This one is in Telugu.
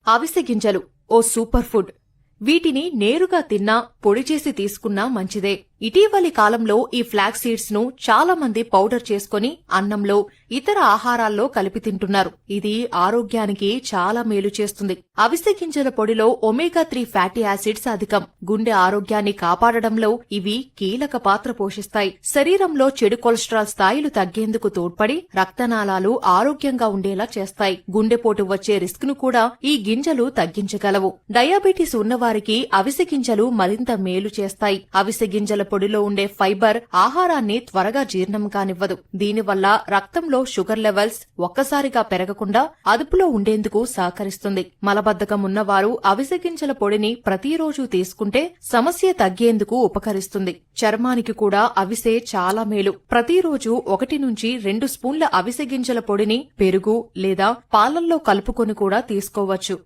అవిసె గింజలు ఓ సూపర్ ఫుడ్. వీటిని నేరుగా తిన్నా, పొడి చేసి తీసుకున్నా మంచిదే. ఇటీవలి కాలంలో ఈ ఫ్లాక్స్ సీడ్స్ ను చాలా మంది పౌడర్ చేసుకుని అన్నంలో, ఇతర ఆహారాల్లో కలిపి తింటున్నారు. ఇది ఆరోగ్యానికి చాలా మేలు చేస్తుంది. అవిసె గింజల పొడిలో ఒమేగా-3 ఫ్యాటీ యాసిడ్స్ అధికం. గుండె ఆరోగ్యాన్ని కాపాడడంలో ఇవి కీలక పాత్ర పోషిస్తాయి. శరీరంలో చెడు కొలెస్ట్రాల్ స్థాయిలు తగ్గేందుకు తోడ్పడి రక్తనాళాలు ఆరోగ్యంగా ఉండేలా చేస్తాయి. గుండెపోటు వచ్చే రిస్క్ ను కూడా ఈ గింజలు తగ్గించగలవు. డయాబెటీస్ ఉన్నవారికి అవిసె గింజలు మరింత మేలు చేస్తాయి. అవిసె గింజల పొడిలో ఉండే ఫైబర్ ఆహారాన్ని త్వరగా జీర్ణం కానివ్వదు. దీనివల్ల రక్తంలో షుగర్ లెవెల్స్ ఒక్కసారిగా పెరగకుండా అదుపులో ఉండేందుకు సహకరిస్తుంది. మలబద్ధకం ఉన్నవారు అవిసె గింజల పొడిని ప్రతిరోజు తీసుకుంటే సమస్య తగ్గేందుకు ఉపకరిస్తుంది. చర్మానికి కూడా అవిసె చాలా మేలు. ప్రతిరోజు 1 నుంచి 2 స్పూన్ల అవిసె గింజల పొడిని పెరుగు లేదా పాలల్లో కలుపుకొని కూడా తీసుకోవచ్చు.